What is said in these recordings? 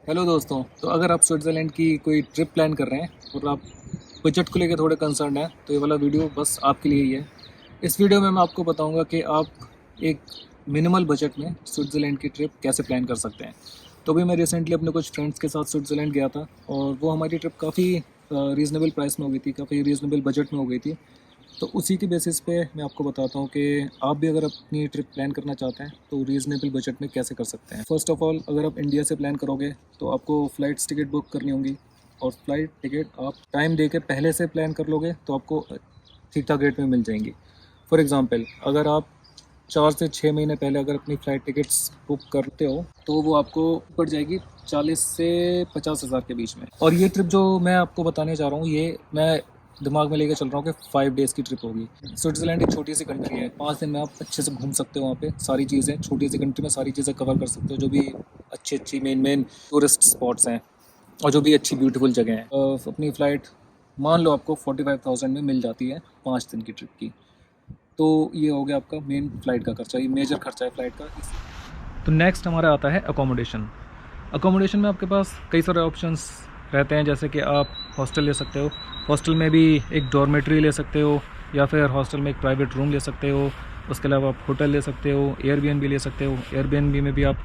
Hello दोस्तों। तो अगर आप स्विट्ज़रलैंड की कोई ट्रिप प्लान कर रहे हैं और आप बजट को लेकर थोड़े कंसर्न हैं तो ये वाला वीडियो बस आपके लिए ही है। इस वीडियो में मैं आपको बताऊंगा कि आप एक मिनिमल बजट में स्विट्ज़रलैंड की ट्रिप कैसे प्लान कर सकते हैं। तो अभी मैं रिसेंटली अपने कुछ फ्रेंड्स के साथ स्विट्ज़रलैंड गया था और वो हमारी ट्रिप काफ़ी रीज़नेबल प्राइस में हो गई थी, काफ़ी रीज़नेबल बजट में हो गई थी। तो उसी की बेसिस पे मैं आपको बताता हूँ कि आप भी अगर अपनी ट्रिप प्लान करना चाहते हैं तो रीज़नेबल बजट में कैसे कर सकते हैं। फ़र्स्ट ऑफ़ ऑल, अगर आप इंडिया से प्लान करोगे तो आपको फ़्लाइट्स टिकट बुक करनी होंगी और फ़्लाइट टिकट आप टाइम दे के पहले से प्लान कर लोगे तो आपको ठीक ठाक रेट में मिल जाएंगी। फॉर एग्ज़ाम्पल, अगर आप 4 से 6 महीने पहले अगर अपनी फ़्लाइट टिकट्स बुक करते हो तो वो आपको पड़ जाएगी 40 से 50 हज़ार के बीच में। और ये ट्रिप जो मैं आपको बताने जा रहा हूँ, ये मैं दिमाग में लेके चल रहा हूँ कि 5 डेज़ की ट्रिप होगी। स्विट्ज़रलैंड एक छोटी सी कंट्री है, 5 दिन में आप अच्छे से घूम सकते हो। वहाँ पे सारी चीज़ें, छोटी सी कंट्री में सारी चीज़ें कवर कर सकते हो, जो भी अच्छी अच्छी मेन टूरिस्ट स्पॉट्स हैं और जो भी अच्छी ब्यूटीफुल जगह हैं। अपनी फ़्लाइट मान लो आपको 45,000 में मिल जाती है 5 दिन की ट्रिप की। तो ये हो गया आपका मेन फ़्लाइट का खर्चा, ये मेजर खर्चा है फ़्लाइट का। तो नेक्स्ट हमारा आता है अकोमोडेशन। अकोमोडेशन में आपके पास कई सारे ऑप्शंस रहते हैं, जैसे कि आप हॉस्टल ले सकते हो। हॉस्टल में भी एक डॉर्मेट्री ले सकते हो या फिर हॉस्टल में एक प्राइवेट रूम ले सकते हो। उसके अलावा आप होटल ले सकते हो, एयरबीएनबी ले सकते हो। एयरबीएनबी में भी आप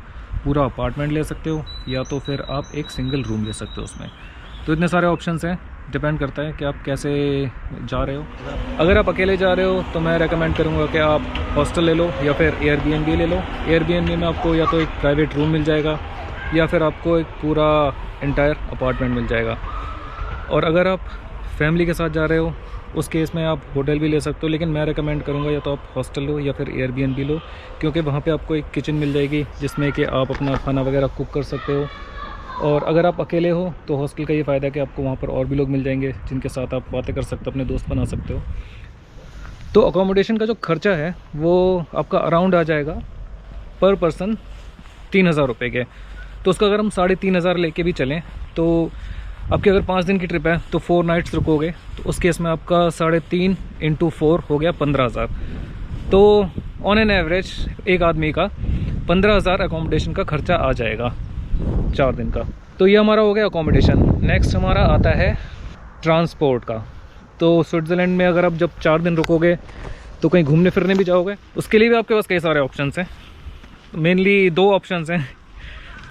पूरा अपार्टमेंट ले सकते हो या तो फिर आप एक सिंगल रूम ले सकते हो उसमें। तो इतने सारे ऑप्शंस हैं, डिपेंड करता है कि आप कैसे जा रहे हो। अगर आप अकेले जा रहे हो तो मैं रेकमेंड करूँगा कि आप हॉस्टल ले लो या फिर एयरबीएनबी ले लो। एयरबीएनबी में आपको या तो एक प्राइवेट रूम मिल जाएगा या फिर आपको एक पूरा इंटायर अपार्टमेंट मिल जाएगा। और अगर आप फैमिली के साथ जा रहे हो उस केस में आप होटल भी ले सकते हो, लेकिन मैं रेकमेंड करूँगा या तो आप हॉस्टल लो या फिर एयरबीएनबी लो, क्योंकि वहाँ पे आपको एक किचन मिल जाएगी जिसमें कि आप अपना खाना वगैरह कुक कर सकते हो। और अगर आप अकेले हो तो हॉस्टल का ये फ़ायदा है कि आपको वहाँ पर और भी लोग मिल जाएंगे जिनके साथ आप बातें कर सकते हो, अपने दोस्त बना सकते हो। तो अकोमोडेशन का जो खर्चा है वो आपका अराउंड आ जाएगा पर पर्सन 3,000 रुपये के। तो उसका अगर हम 3,500 लेके भी चलें तो आपकी अगर 5 दिन की ट्रिप है तो 4 नाइट्स रुकोगे तो उस केस में आपका 3.5 × 4 हो गया 15,000। तो ऑन एन एवरेज एक आदमी का 15,000 अकोमोडेशन का खर्चा आ जाएगा 4 दिन का। तो ये हमारा हो गया अकोमोडेशन। नेक्स्ट हमारा आता है ट्रांसपोर्ट का। तो स्विट्ज़रलैंड में अगर आप जब 4 दिन रुकोगे तो कहीं घूमने फिरने भी जाओगे, उसके लिए भी आपके पास कई सारे ऑप्शंस हैं। मेनली 2 ऑप्शंस हैं।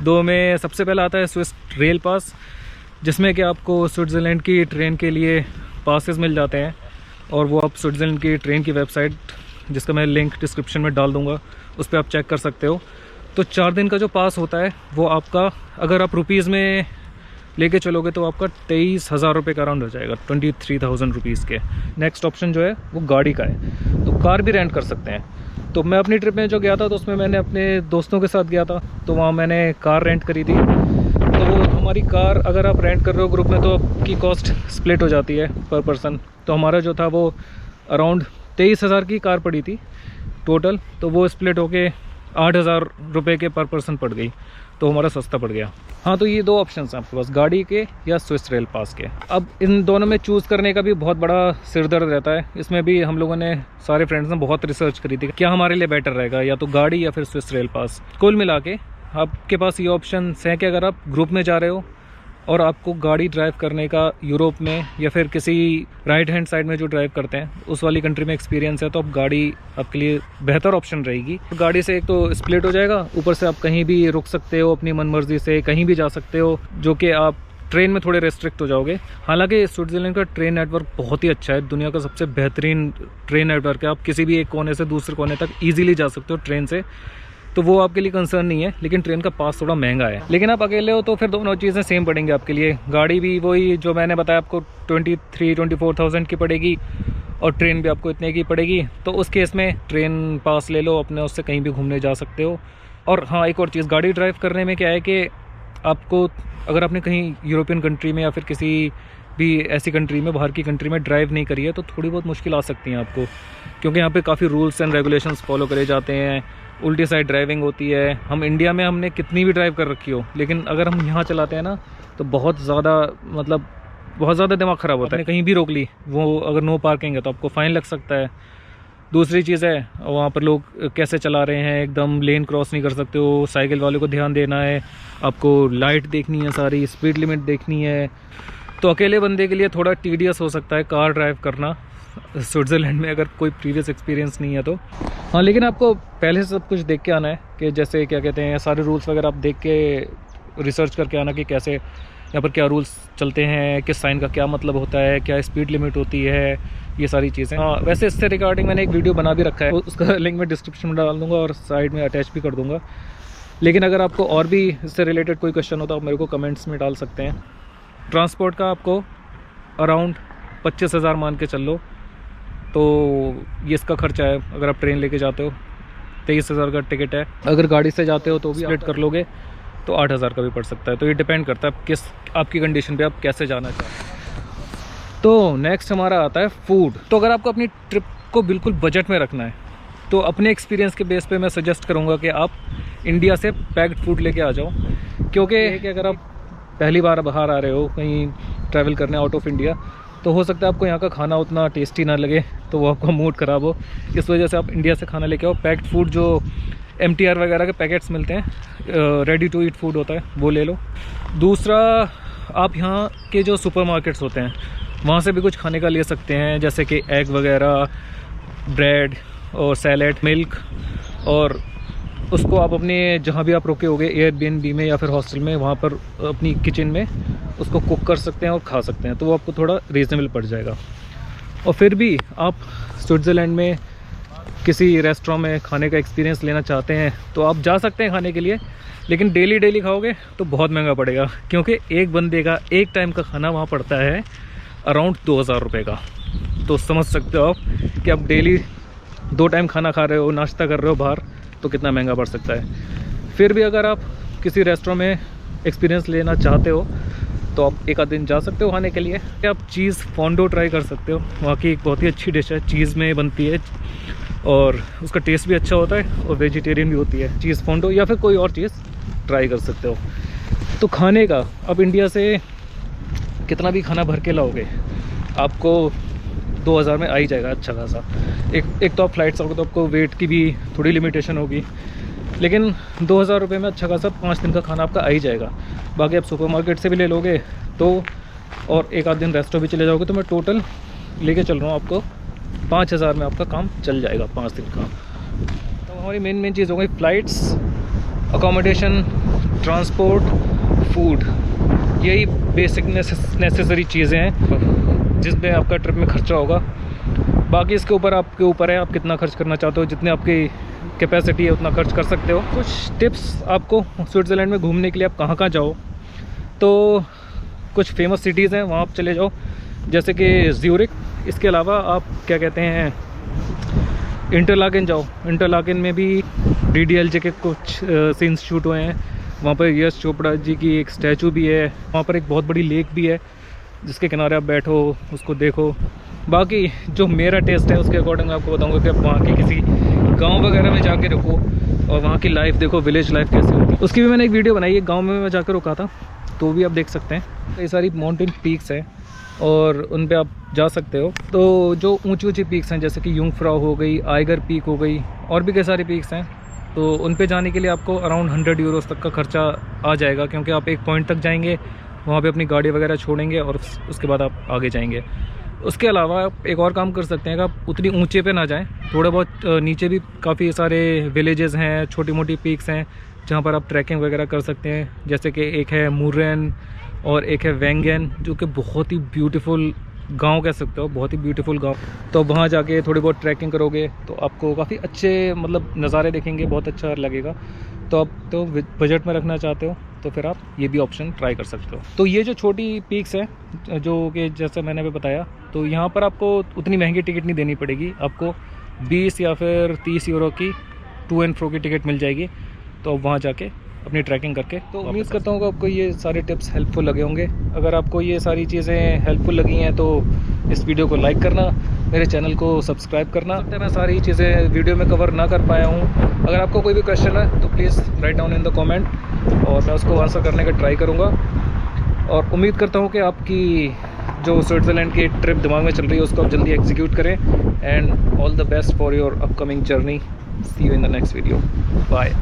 2 में सबसे पहला आता है स्विस रेल पास, जिसमें कि आपको स्विट्ज़रलैंड की ट्रेन के लिए पासेस मिल जाते हैं और वो आप स्विट्ज़रलैंड की ट्रेन की वेबसाइट, जिसका मैं लिंक डिस्क्रिप्शन में डाल दूँगा, उस पर आप चेक कर सकते हो। तो 4 दिन का जो पास होता है वो आपका, अगर आप रुपीज़ में लेके चलोगे तो आपका 23,000 रुपये का अराउंड हो जाएगा, 23,000 रुपीज़ के। नेक्स्ट ऑप्शन जो है वो गाड़ी का है, तो कार भी रेंट कर सकते हैं। तो मैं अपनी ट्रिप में जो गया था तो उसमें मैंने अपने दोस्तों के साथ गया था, तो वहाँ मैंने कार रेंट करी थी। तो हमारी कार अगर आप रेंट कर रहे हो ग्रुप में तो आपकी कॉस्ट स्प्लिट हो जाती है पर पर्सन। तो हमारा जो था वो अराउंड 23,000 की कार पड़ी थी टोटल, तो वो स्प्लिट होके 8,000 रुपये के पर पर्सन पड़ गई, तो हमारा सस्ता पड़ गया। हाँ, तो ये 2 ऑप्शंस हैं आपके पास, गाड़ी के या स्विस रेल पास के। अब इन दोनों में चूज़ करने का भी बहुत बड़ा सिरदर्द रहता है। इसमें भी हम लोगों ने, सारे फ्रेंड्स ने बहुत रिसर्च करी थी क्या हमारे लिए बेटर रहेगा, या तो गाड़ी या फिर स्विस रेल पास। कुल मिला के आपके पास ये ऑप्शन है कि अगर आप ग्रुप में जा रहे हो और आपको गाड़ी ड्राइव करने का यूरोप में या फिर किसी राइट हैंड साइड में जो ड्राइव करते हैं उस वाली कंट्री में एक्सपीरियंस है, तो आप गाड़ी आपके लिए बेहतर ऑप्शन रहेगी। गाड़ी से एक तो स्प्लिट हो जाएगा, ऊपर से आप कहीं भी रुक सकते हो, अपनी मनमर्जी से कहीं भी जा सकते हो, जो कि आप ट्रेन में थोड़े रेस्ट्रिक्ट हो जाओगे। हालांकि स्विट्ज़रलैंड का ट्रेन नेटवर्क बहुत ही अच्छा है, दुनिया का सबसे बेहतरीन ट्रेन नेटवर्क है। आप किसी भी एक कोने से दूसरे कोने तक ईजिली जा सकते हो ट्रेन से, तो वो आपके लिए कंसर्न नहीं है। लेकिन ट्रेन का पास थोड़ा महंगा है, लेकिन आप अकेले हो तो फिर दोनों चीज़ें सेम पड़ेंगी आपके लिए। गाड़ी भी वही जो मैंने बताया आपको 23-24,000 की पड़ेगी और ट्रेन भी आपको इतने की पड़ेगी। तो उस केस में ट्रेन पास ले लो अपने, उससे कहीं भी घूमने जा सकते हो। और हाँ, एक और चीज़, गाड़ी ड्राइव करने में क्या है कि आपको, अगर आपने कहीं यूरोपियन कंट्री में या फिर किसी भी ऐसी कंट्री में, बाहर की कंट्री में ड्राइव नहीं करी है तो थोड़ी बहुत मुश्किल आ सकती हैं आपको, क्योंकि यहाँ पे काफ़ी रूल्स एंड रेगुलेशंस फॉलो करे जाते हैं। उल्टी साइड ड्राइविंग होती है। हम इंडिया में हमने कितनी भी ड्राइव कर रखी हो, लेकिन अगर हम यहाँ चलाते हैं ना तो बहुत ज़्यादा, मतलब बहुत ज़्यादा दिमाग ख़राब होता है। कहीं भी रोक ली, वो अगर नो पार्किंग है तो आपको फ़ाइन लग सकता है। दूसरी चीज़ है वहाँ पर लोग कैसे चला रहे हैं, एकदम लेन क्रॉस नहीं कर सकते हो, साइकिल वाले को ध्यान देना है, आपको लाइट देखनी है, सारी स्पीड लिमिट देखनी है। तो अकेले बंदे के लिए थोड़ा टीडियस हो सकता है कार ड्राइव करना स्विट्ज़रलैंड में, अगर कोई प्रीवियस एक्सपीरियंस नहीं है तो। हाँ, लेकिन आपको पहले से सब कुछ देख के आना है कि जैसे क्या कहते हैं, सारे रूल्स वगैरह आप देख के रिसर्च करके आना कि कैसे यहाँ पर क्या रूल्स चलते हैं, किस साइन का क्या मतलब होता है, क्या स्पीड लिमिट होती है, ये सारी चीज़ें। हाँ, वैसे इससे रिगार्डिंग मैंने एक वीडियो बना भी रखा है, उसका लिंक मैं डिस्क्रिप्शन में डाल दूँगा और साइड में अटैच भी कर दूँगा। लेकिन अगर आपको और भी इससे रिलेटेड कोई क्वेश्चन हो तो आप मेरे को कमेंट्स में डाल सकते हैं। ट्रांसपोर्ट का आपको अराउंड 25,000 मान के चल लो, तो ये इसका खर्चा है। अगर आप ट्रेन लेके जाते हो 23,000 का टिकट है, अगर गाड़ी से जाते हो तो भी स्प्लिट कर लोगे तो 8,000 का भी पड़ सकता है। तो ये डिपेंड करता है किस आपकी कंडीशन पे आप कैसे जाना चाहते हैं। तो नेक्स्ट हमारा आता है फूड। तो अगर आपको अपनी ट्रिप को बिल्कुल बजट में रखना है तो अपने एक्सपीरियंस के बेस पे मैं सजेस्ट करूँगा कि आप इंडिया से पैक्ड फूड लेके आ जाओ, क्योंकि अगर आप पहली बार बाहर आ रहे हो कहीं ट्रैवल करने आउट ऑफ इंडिया, तो हो सकता है आपको यहाँ का खाना उतना टेस्टी ना लगे, तो वो आपका मूड ख़राब हो। इस वजह से आप इंडिया से खाना लेके आओ। पैक्ड फूड जो MTR वगैरह के पैकेट्स मिलते हैं, रेडी टू ईट फूड होता है, वो ले लो। दूसरा, आप यहाँ के जो सुपरमार्केट्स होते हैं वहाँ से भी कुछ खाने का ले सकते हैं, जैसे कि एग वगैरह, ब्रेड और सैलेड, मिल्क, और उसको आप अपने जहाँ भी आप रुके होगे एयरबीएनबी में या फिर हॉस्टल में, वहाँ पर अपनी किचन में उसको कुक कर सकते हैं और खा सकते हैं, तो वो आपको थोड़ा रीज़नेबल पड़ जाएगा। और फिर भी आप स्विट्ज़रलैंड में किसी रेस्टोरेंट में खाने का एक्सपीरियंस लेना चाहते हैं तो आप जा सकते हैं खाने के लिए, लेकिन डेली खाओगे तो बहुत महंगा पड़ेगा, क्योंकि एक बंदे का एक टाइम का खाना वहाँ पड़ता है अराउंड 2,000 रुपये का। तो समझ सकते हो आप कि आप डेली 2 टाइम खाना खा रहे हो, नाश्ता कर रहे हो बाहर, तो कितना महंगा पड़ सकता है। फिर भी अगर आप किसी रेस्टोरेंट में एक्सपीरियंस लेना चाहते हो तो आप एक आध दिन जा सकते हो खाने के लिए। आप चीज़ फोंडो ट्राई कर सकते हो, वहाँ की एक बहुत ही अच्छी डिश है, चीज़ में बनती है और उसका टेस्ट भी अच्छा होता है और वेजिटेरियन भी होती है। चीज़ फोंडो या फिर कोई और चीज़ ट्राई कर सकते हो। तो खाने का आप इंडिया से कितना भी खाना भर के लाओगे आपको 2,000 में आ ही जाएगा अच्छा खासा। एक तो आप फ्लाइट्स आओगे तो आपको वेट की भी थोड़ी लिमिटेशन होगी, लेकिन 2,000 रुपये में अच्छा खासा 5 दिन का खाना आपका आ ही जाएगा। बाकी आप सुपरमार्केट से भी ले लोगे तो, और एक आध दिन रेस्टोरेंट भी चले जाओगे, तो मैं टोटल लेके चल रहा हूँ आपको 5,000 में आपका काम चल जाएगा 5 दिन का। तो हमारी मेन चीज़ हो गई फ्लाइट्स, अकोमोडेशन, ट्रांसपोर्ट, फूड। यही बेसिक नेसेसरी चीज़ें हैं जिस पे आपका ट्रिप में खर्चा होगा। बाकी इसके ऊपर आपके ऊपर है आप कितना खर्च करना चाहते हो, जितने आपकी कैपेसिटी है उतना खर्च कर सकते हो। कुछ टिप्स आपको स्विट्ज़रलैंड में घूमने के लिए आप कहाँ जाओ, तो कुछ फेमस सिटीज़ हैं वहाँ आप चले जाओ, जैसे कि ज्यूरिक। इसके अलावा आप क्या कहते हैं इंटरलाकेन जाओ। इंटरलाकेन में भी DDLJ के कुछ सीन्स शूट हुए हैं। वहाँ पर यश चोपड़ा जी की एक स्टैचू भी है, वहाँ पर एक बहुत बड़ी लेक भी है जिसके किनारे आप बैठो, उसको देखो। बाकी जो मेरा टेस्ट है उसके अकॉर्डिंग मैं आपको बताऊंगा कि आप वहाँ के किसी गांव वगैरह में जाके रुको और वहाँ की लाइफ देखो, विलेज लाइफ कैसी होती है। उसकी भी मैंने एक वीडियो बनाई है, गांव में मैं जाकर रुका था, तो भी आप देख सकते हैं। ये सारी माउंटेन पीक्स हैं और उन पे आप जा सकते हो। तो जो ऊंची पीक्स हैं जैसे कि युंगफ्राउ हो गई, आइगर पीक हो गई, और भी कई सारी पीक्स हैं, तो उन पे जाने के लिए आपको अराउंड 100 यूरोस तक का खर्चा आ जाएगा, क्योंकि आप एक पॉइंट तक जाएंगे, वहाँ पे अपनी गाड़ी वगैरह छोड़ेंगे और उसके बाद आप आगे जाएंगे। उसके अलावा आप एक और काम कर सकते हैं कि आप उतनी ऊंचे पे ना जाएं, थोड़े बहुत नीचे भी काफ़ी सारे विलेजेस हैं, छोटी मोटी पीक्स हैं जहाँ पर आप ट्रैकिंग वगैरह कर सकते हैं। जैसे कि एक है मुरेन और एक है वेंगन, जो कि बहुत ही ब्यूटीफुल गांव कह सकते हो, बहुत ही ब्यूटीफुल गांव। तो वहाँ जाके थोड़ी बहुत ट्रैकिंग करोगे तो आपको काफ़ी अच्छे मतलब नज़ारे देखेंगे, बहुत अच्छा लगेगा। तो आप तो बजट में रखना चाहते हो तो फिर आप ये भी ऑप्शन ट्राई कर सकते हो। तो ये जो छोटी पीक्स हैं जो कि जैसे मैंने भी बताया, तो यहाँ पर आपको उतनी महंगी टिकट नहीं देनी पड़ेगी, आपको 20 या फिर 30 यूरो की टू एंड फ्रो की टिकट मिल जाएगी। तो आप वहाँ जाके अपनी ट्रैकिंग करके, तो उम्मीद करता हूँ कि आपको ये सारे टिप्स हेल्पफुल लगे होंगे। अगर आपको ये सारी चीज़ें हेल्पफुल लगी हैं तो इस वीडियो को लाइक करना, मेरे चैनल को सब्सक्राइब करना। मैं सारी चीज़ें वीडियो में कवर ना कर पाया हूँ, अगर आपको कोई भी क्वेश्चन है तो please write down in the comment और मैं उसको आंसर करने का ट्राई करूँगा। और उम्मीद करता हूँ कि आपकी जो स्विट्ज़रलैंड की ट्रिप दिमाग में चल रही है उसको आप जल्दी एग्जीक्यूट करें। And all the best for your upcoming journey. See you in the next video. Bye.